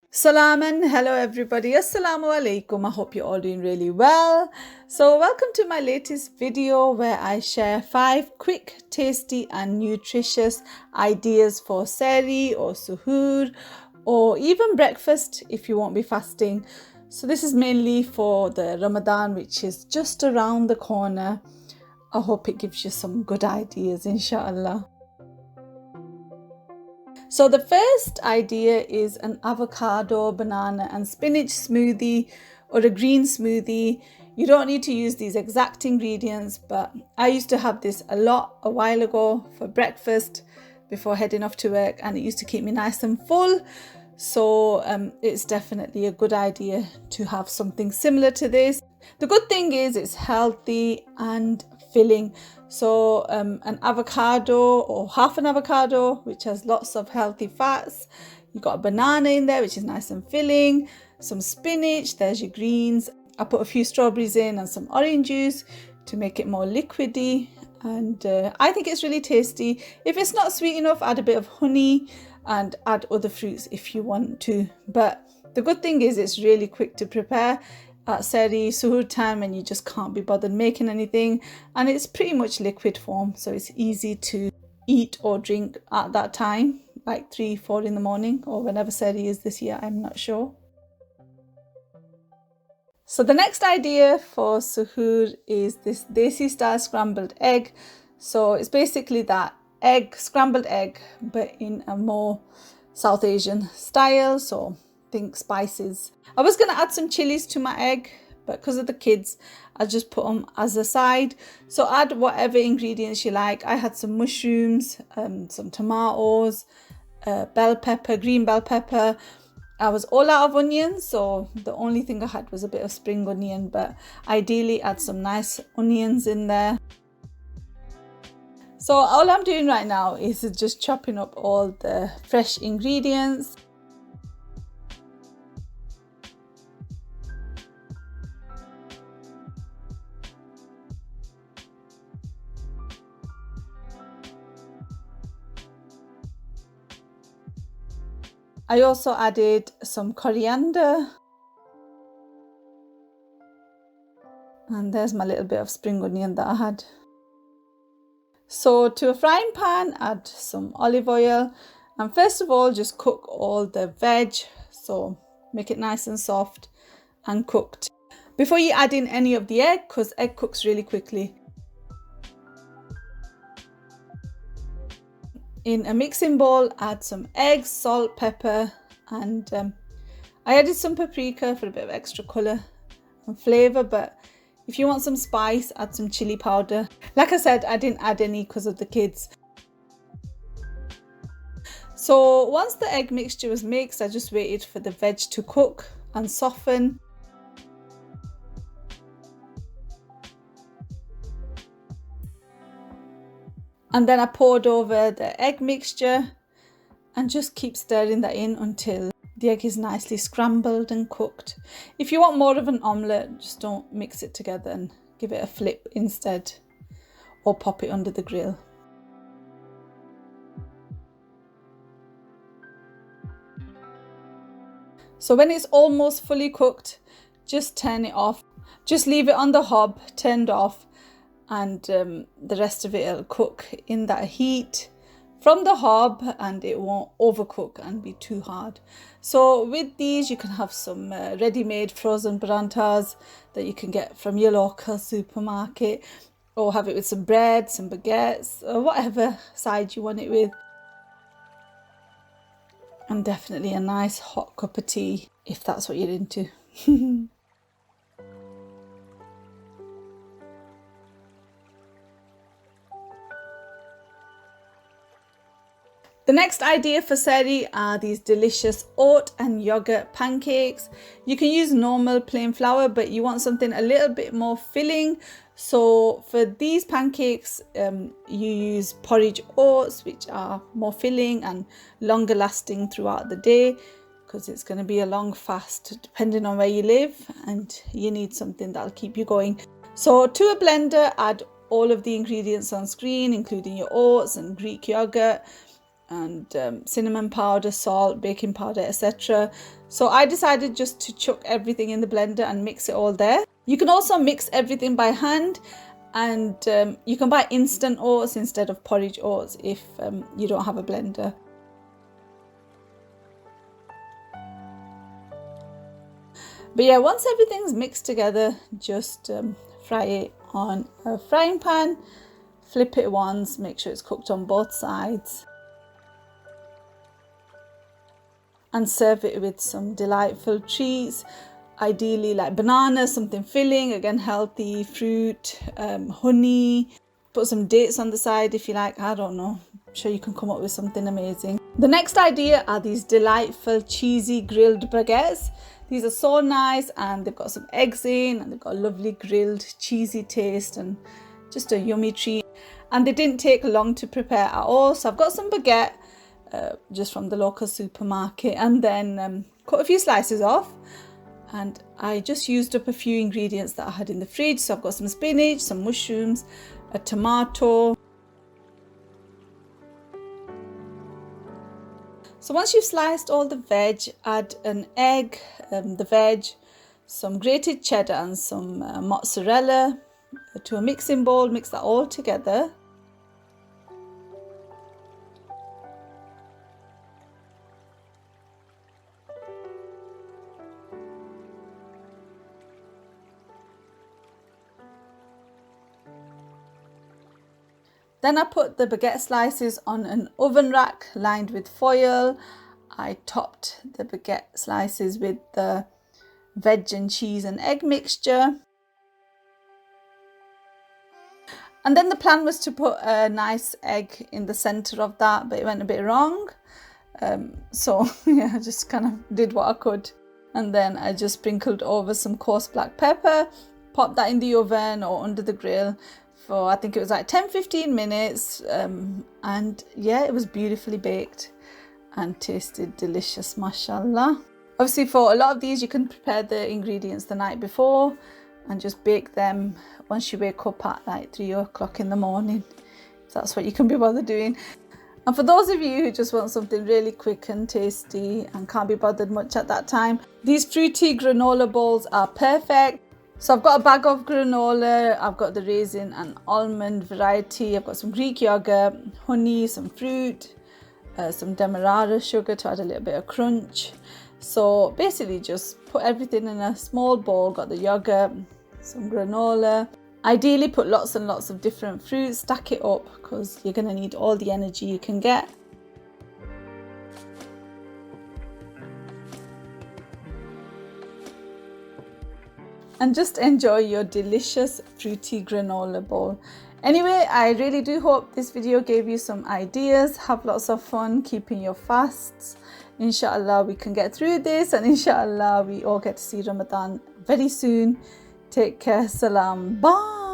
Salam and hello everybody. Assalamu alaikum. I hope you're all doing really well. So welcome to my latest video where I share 5 quick, tasty and nutritious ideas for Sehri or Suhoor or even breakfast if you won't be fasting. So this is mainly for the Ramadan, which is just around the corner. I hope it gives you some good ideas, inshallah. So the first idea is an avocado, banana and spinach smoothie or a green smoothie. You don't need to use these exact ingredients, but I used to have this a while ago for breakfast before heading off to work, and it used to keep me nice and full. So it's definitely a good idea to have something similar to this. The good thing is it's healthy and filling. So an avocado or half an avocado, which has lots of healthy fats. You've got a banana in there, which is nice and filling. Some spinach, there's your greens. I put a few strawberries in and some orange juice to make it more liquidy. And I think it's really tasty. If it's not sweet enough, add a bit of honey and add other fruits if you want to. But the good thing is it's really quick to prepare at Sehri, Suhoor time, and you just can't be bothered making anything, and it's pretty much liquid form, so it's easy to eat or drink at that time, like 3-4 in the morning or whenever Sehri is this year, I'm not sure. So the next idea for Suhoor is this desi style scrambled egg. So it's basically that scrambled egg, but in a more South Asian style. So think spices. I was going to add some chilies to my egg, but because of the kids, I just put them as a side. So add whatever ingredients you like. I had some mushrooms, some tomatoes, green bell pepper. I was all out of onions, so the only thing I had was a bit of spring onion, but ideally add some nice onions in there. So all I'm doing right now is just chopping up all the fresh ingredients. I also added some coriander. And there's my little bit of spring onion that I had. So to a frying pan, add some olive oil. And first of all, just cook all the veg. So make it nice and soft and cooked. Before you add in any of the egg, because egg cooks really quickly. In a mixing bowl, add some eggs, salt, pepper, and I added some paprika for a bit of extra colour and flavour, but if you want some spice, add some chili powder. Like I said, I didn't add any because of the kids. So once the egg mixture was mixed, I just waited for the veg to cook and soften. And then I poured over the egg mixture and just keep stirring that in until the egg is nicely scrambled and cooked. If you want more of an omelette, just don't mix it together and give it a flip instead, or pop it under the grill. So when it's almost fully cooked, just turn it off. Just leave it on the hob, turned off, and the rest of it will cook in that heat from the hob, and it won't overcook and be too hard. So with these, you can have some ready-made frozen paranthas that you can get from your local supermarket, or have it with some bread, some baguettes, or whatever side you want it with. And definitely a nice hot cup of tea if that's what you're into. The next idea for Sehri are these delicious oat and yogurt pancakes. You can use normal plain flour, but you want something a little bit more filling. So for these pancakes, you use porridge oats, which are more filling and longer lasting throughout the day, because it's going to be a long fast depending on where you live, and you need something that'll keep you going. So to a blender, add all of the ingredients on screen, including your oats and Greek yogurt. and cinnamon powder, salt, baking powder, etc. So I decided just to chuck everything in the blender and mix it all there. You can also mix everything by hand, and you can buy instant oats instead of porridge oats if you don't have a blender. But yeah, once everything's mixed together, just fry it on a frying pan, flip it once, make sure it's cooked on both sides, and serve it with some delightful treats, ideally like bananas, something filling, again healthy, fruit, honey. Put some dates on the side if you like, I don't know, I'm sure you can come up with something amazing. The next idea are these delightful cheesy grilled baguettes. These are so nice, and they've got some eggs in, and they've got a lovely grilled cheesy taste and just a yummy treat. And they didn't take long to prepare at all. So I've got some baguette just from the local supermarket, and then cut a few slices off, and I just used up a few ingredients that I had in the fridge. So I've got some spinach, some mushrooms, a tomato. So once you've sliced all the veg, add an egg, the veg, some grated cheddar and some mozzarella to a mixing bowl. Mix that all together. Then I put the baguette slices on an oven rack lined with foil. I topped the baguette slices with the veg and cheese and egg mixture. And then the plan was to put a nice egg in the center of that, but it went a bit wrong. So yeah, I just kind of did what I could. And then I just sprinkled over some coarse black pepper, popped that in the oven or under the grill for, I think it was like 10-15 minutes. And yeah, it was beautifully baked and tasted delicious, mashallah. Obviously for a lot of these you can prepare the ingredients the night before and just bake them once you wake up at like 3 o'clock in the morning, if that's what you can be bothered doing. And for those of you who just want something really quick and tasty and can't be bothered much at that time, these fruity granola bowls are perfect. So I've got a bag of granola, I've got the raisin and almond variety, I've got some Greek yogurt, honey, some fruit, some demerara sugar to add a little bit of crunch. So basically just put everything in a small bowl, got the yogurt, some granola. Ideally put lots and lots of different fruits, stack it up because you're going to need all the energy you can get. And just enjoy your delicious fruity granola bowl. Anyway, I really do hope this video gave you some ideas. Have lots of fun keeping your fasts. Inshallah we can get through this, and inshallah we all get to see Ramadan very soon. Take care. Salam. Bye.